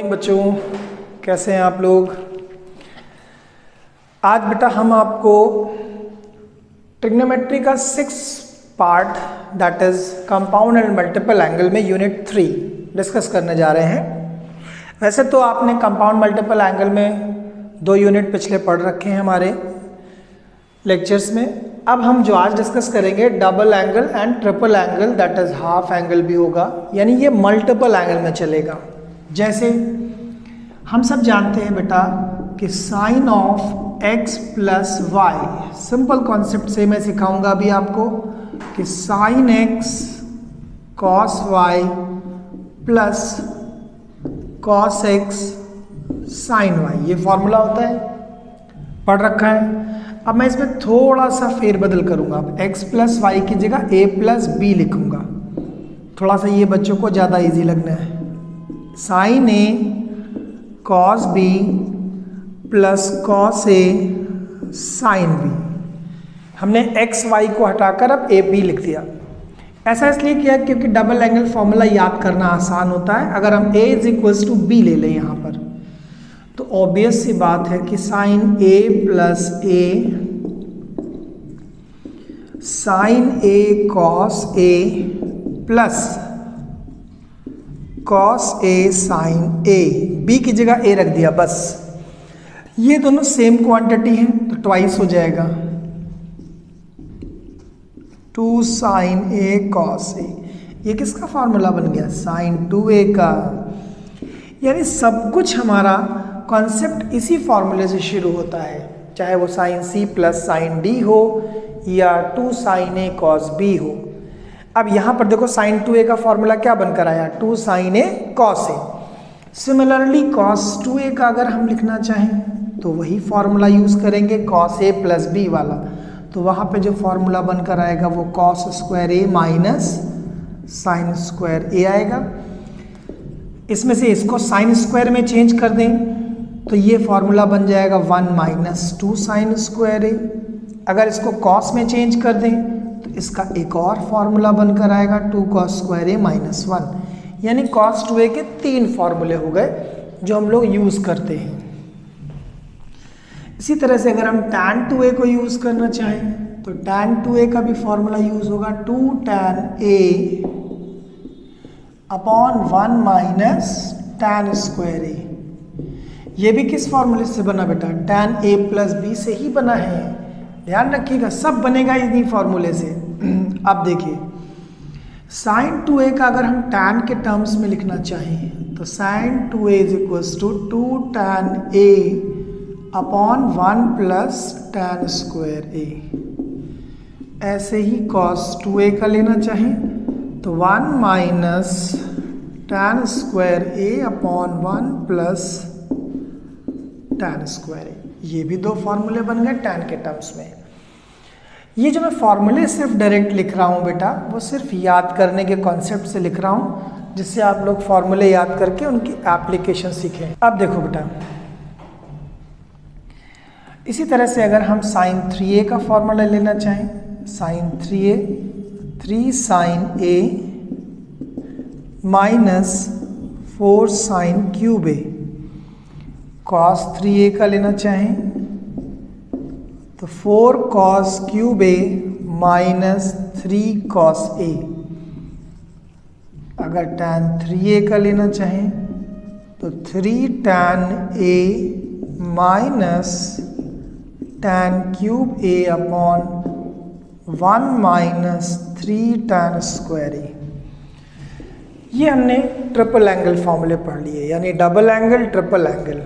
Morning बच्चों, कैसे हैं आप लोग। आज बेटा हम आपको ट्रिग्नोमेट्री का 6 part that is compound and multiple angle में यूनिट 3 डिस्कस करने जा रहे हैं। वैसे तो आपने कंपाउंड मल्टीपल एंगल में 2 यूनिट पिछले पढ़ रखे हैं हमारे लेक्चर्स में। अब हम जो आज डिस्कस करेंगे double angle and triple angle that is half angle भी होगा, यानी ये मल्टीपल एंगल में चलेगा। जैसे हम सब जानते हैं बेटा कि sine of x plus y, simple concept से मैं सिखाऊंगा अभी आपको कि sine x cos y plus cos x sine y, ये फॉर्मूला होता है, पढ़ रखा है। अब मैं इसमें थोड़ा सा फेरबदल करूंगा, अब x प्लस वाई की जगह a प्लस बी लिखूंगा, थोड़ा सा ये बच्चों को ज़्यादा इजी लगना है। Sine a cos b plus cos a sine b, हमने x y को हटाकर अब a b लिख दिया। ऐसा इसलिए किया क्योंकि डबल एंगल फॉर्मूला याद करना आसान होता है। अगर हम a is equals to b ले लें यहाँ पर, तो ऑब्वियस सी बात है कि sine a plus a sine a cos a plus cos a sine a, b की जगह a रख दिया बस। ये दोनों सेम क्वांटिटी हैं तो ट्वाइस हो जाएगा, 2 साइन a कॉस a। ये किसका फॉर्मूला बन गया? साइन 2a का। यानी सब कुछ हमारा कॉन्सेप्ट इसी फॉर्मूले से शुरू होता है, चाहे वो sine c plus sine d हो या 2 साइन a कॉस b हो। अब यहाँ पर देखो साइन 2a का फॉर्मूला क्या बनकर आया? 2 sine a cos a। Similarly cos 2a का अगर हम लिखना चाहें तो वही फॉर्मूला यूज़ करेंगे, कॉस a प्लस b वाला। तो वहाँ पे जो फॉर्मूला बनकर आएगा वो cos square a minus sine square a आएगा। इसमें से इसको साइन स्क्वायर में चेंज कर दें तो ये फॉर्मूला बन जाएगा 1 माइनस 2 साइन स्क्वायर a। अगर इसको कॉस में चेंज कर दें तो इसका एक और फॉर्मूला बनकर आएगा 2 कॉस स्क्वायर a माइनस 1। यानी कॉस 2a के 3 फॉर्मूले हो गए जो हम लोग यूज़ करते हैं। इसी तरह से अगर हम tan 2a को यूज़ करना चाहें तो tan 2a का भी फॉर्मूला यूज़ होगा 2 tan a upon 1 minus tan square a। ये भी किस फॉर्मूले से बना बेटा? tan a प्लस b से ही बना है, ध्यान रखिएगा, सब बनेगा इन्हीं फॉर्मूले से। अब देखिए साइन 2a का अगर हम tan के टर्म्स में लिखना चाहें तो sine 2a is equals to 2 tan a upon 1 plus tan square a। ऐसे ही cos 2a का लेना चाहें तो 1 minus tan square a upon 1 plus tan square a। ये भी 2 फॉर्मूले बन गए tan के टर्म्स में। ये जो मैं फॉर्मूले सिर्फ डायरेक्ट लिख रहा हूँ बेटा, वो सिर्फ याद करने के कॉन्सेप्ट से लिख रहा हूँ, जिससे आप लोग फॉर्मूले याद करके उनकी एप्लीकेशन सीखें। अब देखो बेटा, इसी तरह से अगर हम साइन 3a का फॉर्मूला लेना चाहें, साइन 3a 3 साइन a माइनस 4 sine cube a। Cos 3a का लेना चाहें तो 4 cos cube a minus 3 cos a। अगर tan 3a का लेना चाहें तो 3 tan a minus tan cube a upon 1 minus 3 tan square a। ये हमने ट्रिपल एंगल फॉर्मूले पढ़ लिए, यानी डबल एंगल ट्रिपल एंगल।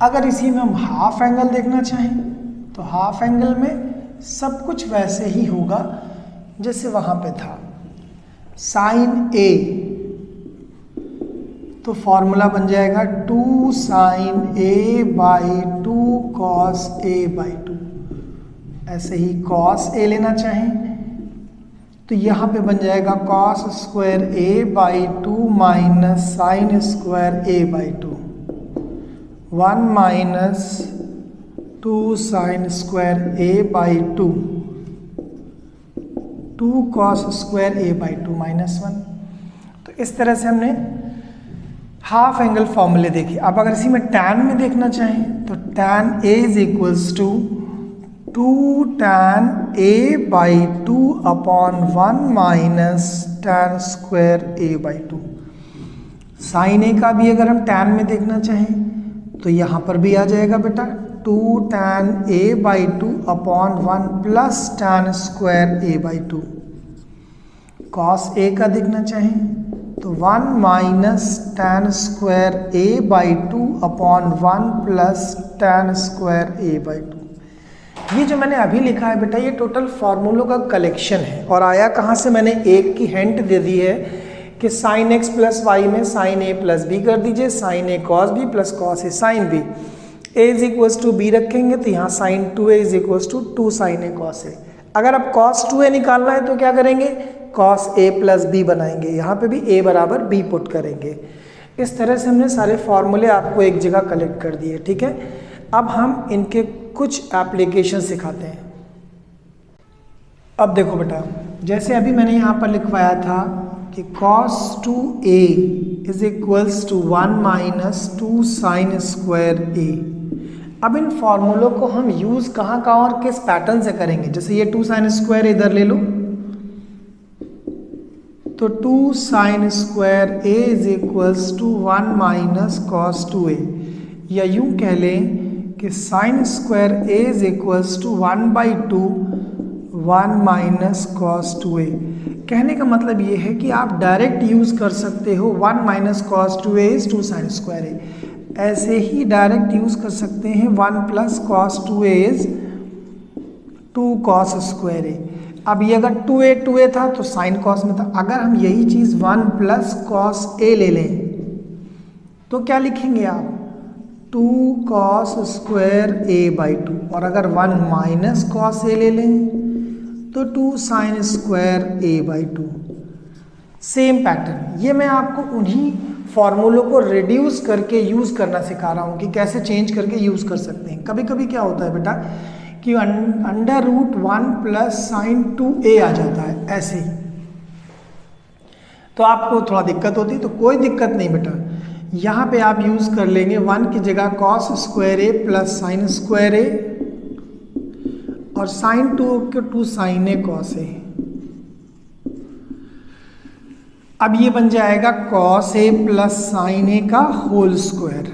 अगर इसी में हम हाफ एंगल देखना चाहें तो हाफ एंगल में सब कुछ वैसे ही होगा जैसे वहाँ पे था। साइन a तो फॉर्मूला बन जाएगा 2 sine a by 2 cos a by 2। ऐसे ही कॉस a लेना चाहें तो यहाँ पे बन जाएगा cos square a by 2 minus sine square a by 2। 1 minus 2 sine square a by 2, 2 cos square a by 2 minus 1। तो इस तरह से हमने हाफ एंगल फॉर्मूले देखिए। अब अगर इसी में tan में देखना चाहें तो tan A is equals to 2 tan A by 2 upon 1 minus tan square A by 2। Sine A का भी अगर हम tan में देखना चाहें तो यहाँ पर भी आ जाएगा बेटा 2 tan A by 2 upon 1 plus tan square A by 2। cos A का देखना चाहें तो 1 minus tan square A by 2 upon 1 plus tan square A by 2। ये जो मैंने अभी लिखा है बेटा ये टोटल फार्मूलों का कलेक्शन है। और आया कहाँ से, मैंने एक की हिंट दे दी है कि साइन x प्लस वाई में साइन a प्लस बी कर दीजिए, sine a cos b plus cos a sine b. a is equals to b रखेंगे तो यहाँ sine 2a is equals to 2 sine a cos a। अगर आप cos 2a निकालना है तो क्या करेंगे, कॉस a प्लस बी बनाएंगे, यहाँ पे भी a बराबर b पुट करेंगे। इस तरह से हमने सारे फॉर्मूले आपको एक जगह कलेक्ट कर दिए, ठीक है। अब हम इनके कुछ एप्लीकेशन सिखाते हैं। अब देखो बेटा, जैसे अभी मैंने यहाँ पर लिखवाया था कि cos 2a is equals to 1 minus 2 sine square a। अब इन फॉर्मूलों को हम यूज़ कहाँ का और किस पैटर्न से करेंगे। जैसे ये 2 साइन स्क्वायर इधर ले लो तो 2 sine square a is equals to 1 minus cos 2a, या यूँ कह लें कि sine square a is equals to 1 by 2 1 minus cos 2a। कहने का मतलब ये है कि आप डायरेक्ट यूज़ कर सकते हो 1 minus cos 2a is 2 sine square a। ऐसे ही डायरेक्ट यूज़ कर सकते हैं 1 plus cos 2a is 2 cos square a। अब ये अगर 2a था तो साइन कॉस में था। अगर हम यही चीज़ 1 प्लस कॉस a ले लें तो क्या लिखेंगे आप, 2 कॉस स्क्वायर a बाई 2। और अगर 1 माइनस कॉस a ले लें तो 2 sine square a by 2। Same pattern, ये मैं आपको उन्हीं फॉर्मूलों को रिड्यूस करके यूज़ करना सिखा रहा हूँ कि कैसे चेंज करके यूज़ कर सकते हैं। कभी कभी क्या होता है बेटा कि under root 1 plus sine 2a आ जाता है ऐसे ही, तो आपको थोड़ा दिक्कत होती है। तो कोई दिक्कत नहीं बेटा, यहाँ पे आप यूज़ कर लेंगे 1 की जगह cos square a plus sign square a और साइन 2 के 2 साइन a कॉस a। अब ये बन जाएगा cos a plus sine a का होल स्क्वायर,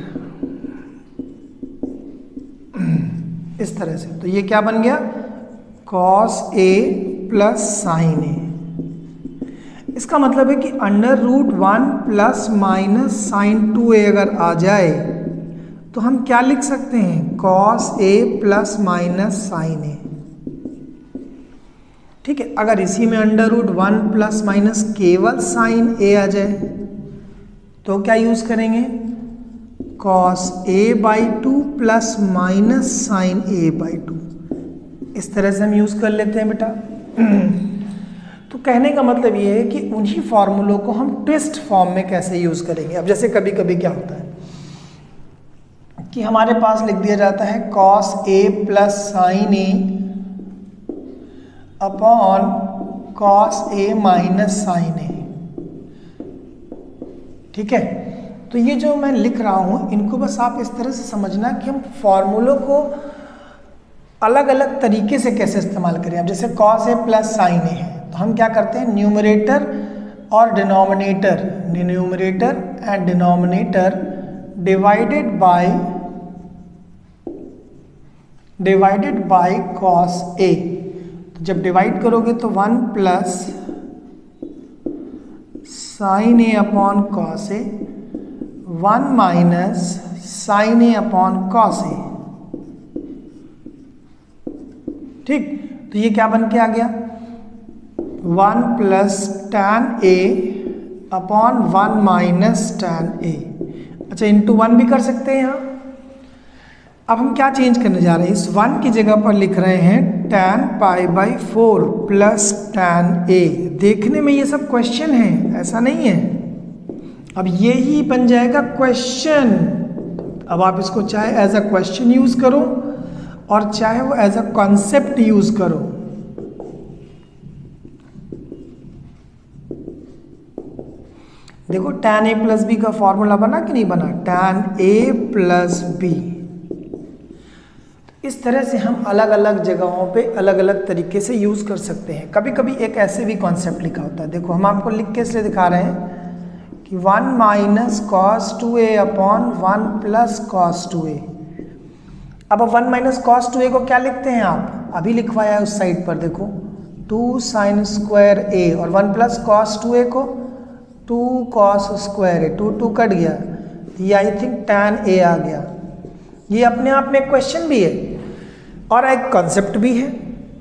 इस तरह से। तो ये क्या बन गया, cos a plus sine a। इसका मतलब है कि under root 1 plus minus sine 2a अगर आ जाए तो हम क्या लिख सकते हैं, cos a plus minus sine a, ठीक है। अगर इसी में अंडर रूट 1 प्लस माइनस केवल साइन a आ जाए तो क्या यूज़ करेंगे, cos a by 2 plus minus sine a by 2। इस तरह से हम यूज़ कर लेते हैं बेटा। तो कहने का मतलब ये है कि उन्हीं फॉर्मूलों को हम ट्विस्ट फॉर्म में कैसे यूज़ करेंगे। अब जैसे कभी कभी क्या होता है कि हमारे पास लिख दिया जाता है cos a plus sine a upon cos a minus sine a, ठीक है। तो ये जो मैं लिख रहा हूँ इनको बस आप इस तरह से समझना कि हम फॉर्मूलों को अलग अलग तरीके से कैसे इस्तेमाल करें। अब जैसे cos a plus sine a है तो हम क्या करते हैं, न्यूमरेटर और denominator, numerator and denominator divided by cos a। तो जब डिवाइड करोगे तो 1 plus sine a upon cos a, 1 minus sine a upon cos a, ठीक। तो ये क्या बन के आ गया, 1 plus tan a upon 1 minus tan a। अच्छा, इंटू 1 भी कर सकते हैं यहाँ। अब हम क्या चेंज करने जा रहे हैं, इस 1 की जगह पर लिख रहे हैं tan pi by 4 plus tan a। देखने में ये सब क्वेश्चन है, ऐसा नहीं है। अब ये ही बन जाएगा क्वेश्चन। अब आप इसको चाहे एज अ क्वेश्चन यूज़ करो और चाहे वो एज अ कॉन्सेप्ट यूज़ करो। देखो tan a प्लस बी का फॉर्मूला बना कि नहीं बना, tan a प्लस बी। इस तरह से हम अलग अलग जगहों पे अलग अलग तरीके से यूज़ कर सकते हैं। कभी कभी एक ऐसे भी कॉन्सेप्ट लिखा होता है, देखो हम आपको लिख के इसलिए दिखा रहे हैं कि 1 minus cos 2a upon 1 plus cos 2a। अब 1 माइनस कॉस 2a को क्या लिखते हैं आप, अभी लिखवाया है उस साइड पर, देखो 2 साइन स्क्वायर a, और 1 प्लस कॉस 2a को 2 कॉस स्क्वायर a, 2 कट गया, ये आई थिंक tan a आ गया। ये अपने आप में एक क्वेश्चन भी है और एक कॉन्सेप्ट भी है,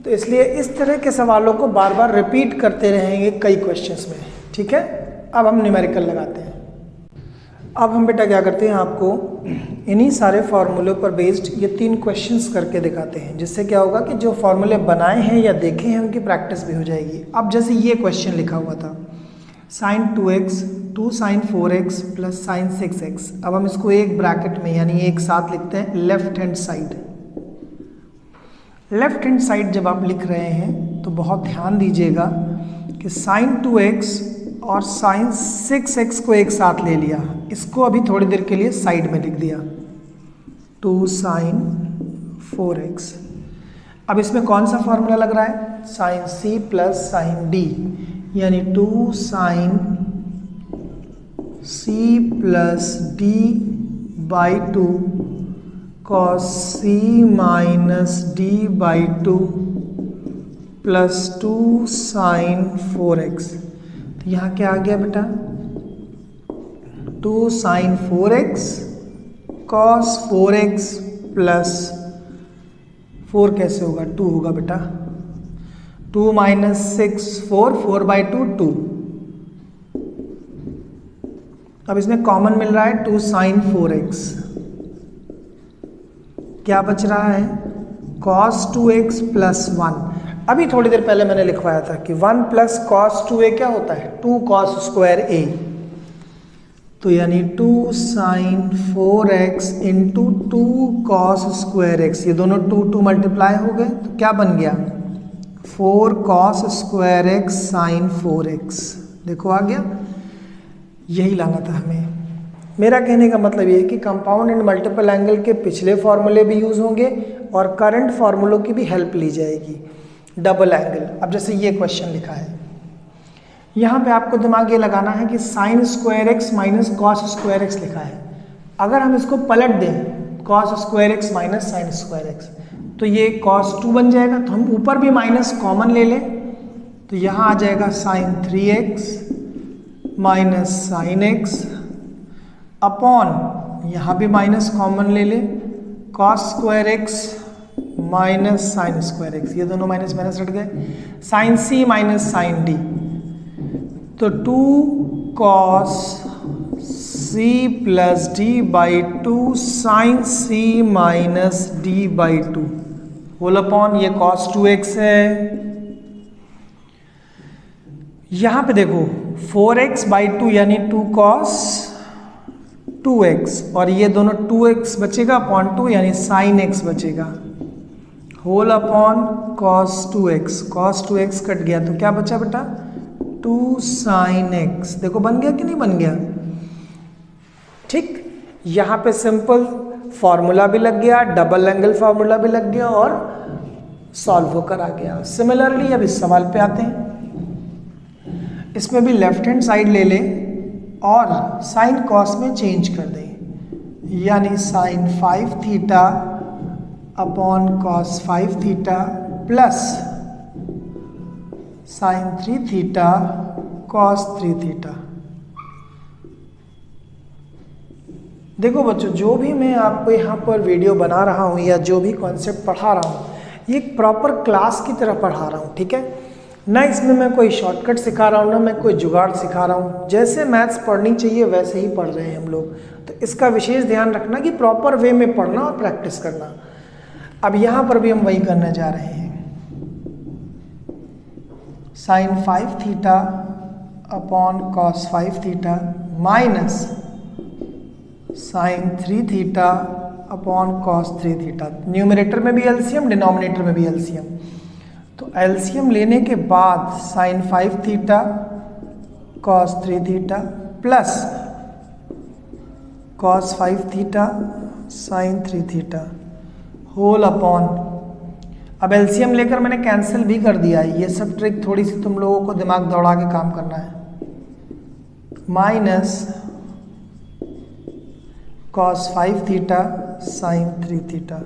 तो इसलिए इस तरह के सवालों को बार बार रिपीट करते रहेंगे कई क्वेश्चंस में। ठीक है, अब हम न्यूमेरिकल लगाते हैं। अब हम बेटा क्या करते हैं, आपको इन्हीं सारे फार्मूलों पर बेस्ड ये 3 क्वेश्चंस करके दिखाते हैं, जिससे क्या होगा कि जो फार्मूले बनाए हैं या देखे हैं उनकी प्रैक्टिस भी हो जाएगी। अब जैसे ये क्वेश्चन लिखा हुआ था sin 2x 2 sin 4x plus sin 6x। अब हम इसको एक ब्रैकेट में यानी एक साथ लिखते हैं left hand side. Left hand side जब आप लिख रहे हैं तो बहुत ध्यान दीजिएगा कि sin 2x और sin 6x को एक साथ ले लिया, इसको अभी थोड़ी देर के लिए साइड में लिख दिया 2 sin 4x। अब इसमें कौन सा फॉर्मूला लग रहा है, sin c plus sin d, यानी 2 sin c plus d by 2 cos c minus d by 2 plus 2 sin 4x। तो यहाँ क्या आ गया बेटा, 2 sin 4x cos 4x plus 4 कैसे होगा, 2 होगा बेटा, 2 माइनस 6 4 बाई 2 2। अब इसमें कॉमन मिल रहा है 2 sin 4x, क्या बच रहा है cos 2x प्लस 1। अभी थोड़ी देर पहले मैंने लिखवाया था कि 1 प्लस cos 2a क्या होता है 2 cos स्क्वायर a, तो यानी 2 sin 4x into 2 cos square x, ये दोनों 2 मल्टीप्लाई हो गए तो क्या बन गया 4 cos square x sin 4x। देखो आ गया, यही लाना था हमें। मेरा कहने का मतलब ये है कि कंपाउंड एंड मल्टीपल एंगल के पिछले फॉर्मूले भी यूज़ होंगे और करंट फार्मूलों की भी हेल्प ली जाएगी। डबल एंगल, अब जैसे ये क्वेश्चन लिखा है, यहाँ पे आपको दिमाग ये लगाना है कि sine square x minus cos square x लिखा है। अगर हम इसको पलट दें cos square x minus sine square x, तो ये कॉस 2 बन जाएगा, तो हम ऊपर भी माइनस कॉमन ले लें तो यहाँ आ जाएगा sine 3x minus sine x upon, यहाँ भी माइनस कॉमन ले लें cos square x minus sine square x, ये दोनों माइनस माइनस हट गए, sine c minus sine d, तो 2 cos c plus d by 2 sine c minus d by 2 whole upon, ये cos 2x है। यहां पे देखो 4x बाई 2 यानी 2 cos 2x, और ये दोनों 2x बचेगा अपॉन 2 यानी साइन x बचेगा, whole upon cos 2x, cos 2x cut गया तो क्या बचा बेटा 2 sin x। देखो बन गया कि नहीं बन गया, ठीक। यहाँ पे सिंपल फॉर्मूला भी लग गया, डबल एंगल फॉर्मूला भी लग गया और सॉल्व होकर आ गया। सिमिलरली अब इस सवाल पे आते हैं, इसमें भी लेफ्ट हैंड साइड ले लें और साइन कॉस में चेंज कर दें, यानी sine 5 theta upon cos 5 theta plus sine 3 theta cos 3 theta. देखो बच्चों, जो भी मैं आपको यहाँ पर वीडियो बना रहा हूँ या जो भी कॉन्सेप्ट पढ़ा रहा हूँ, ये एक प्रॉपर क्लास की तरह पढ़ा रहा हूँ, ठीक है ना। इसमें मैं कोई शॉर्टकट सिखा रहा हूँ ना मैं कोई जुगाड़ सिखा रहा हूँ, जैसे मैथ्स पढ़नी चाहिए वैसे ही पढ़ रहे हैं हम लोग। तो इसका विशेष ध्यान रखना कि प्रॉपर वे में पढ़ना और प्रैक्टिस करना। अब यहाँ पर भी हम वही करने जा रहे हैं, sine 5 theta upon cos 5 theta minus sine 3 theta upon cos 3 theta. Numerator में भी एलसीएम, डिनोमिनेटर में भी एलसीएम, तो एलसीएम लेने के बाद sine 5 theta cos 3 theta plus cos 5 theta sin 3 theta whole upon, अब एलसीएम लेकर मैंने कैंसिल भी कर दिया है, ये सब ट्रिक थोड़ी सी तुम लोगों को दिमाग दौड़ा के काम करना है, minus cos 5 theta sin 3 theta.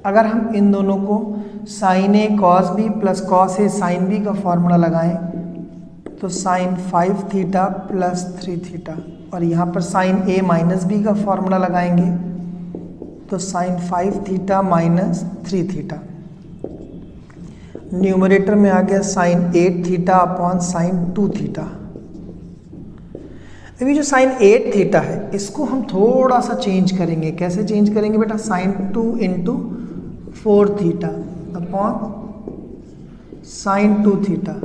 अगर हम इन दोनों को sin a cos b plus cos a sin b का फॉर्मूला लगाएं तो sin 5 थीटा प्लस 3 थीटा, और यहाँ पर sin a माइनस b का फॉर्मूला लगाएंगे तो sin 5 theta minus 3 theta. Numerator में आ गया sin 8 theta upon sin 2 theta. अभी जो sin 8 थीटा है इसको हम थोड़ा सा चेंज करेंगे, कैसे चेंज करेंगे बेटा, sin 2 into 4 theta upon sin 2 theta.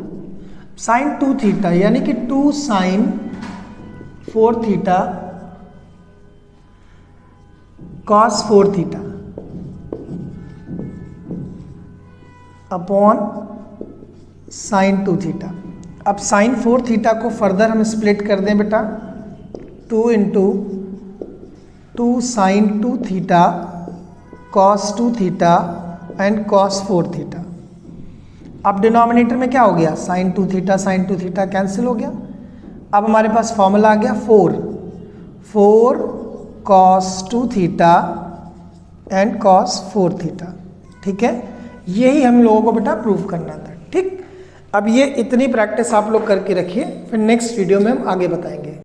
sin 2 theta यानी कि 2 sin 4 theta cos 4 theta upon sin 2 theta. अब sin 4 थीटा को फर्दर हम स्प्लिट कर दें बेटा, 2 into 2 sin 2 theta cos 2 theta and cos 4 theta. अब डिनोमिनेटर में क्या हो गया, sin 2 थीटा कैंसिल हो गया। अब हमारे पास फॉर्मूला आ गया 4 cos 2 theta and cos 4 theta. ठीक है, यही हम लोगों को बेटा प्रूव करना था। ठीक, अब ये इतनी प्रैक्टिस आप लोग करके रखिए, फिर नेक्स्ट वीडियो में हम आगे बताएंगे।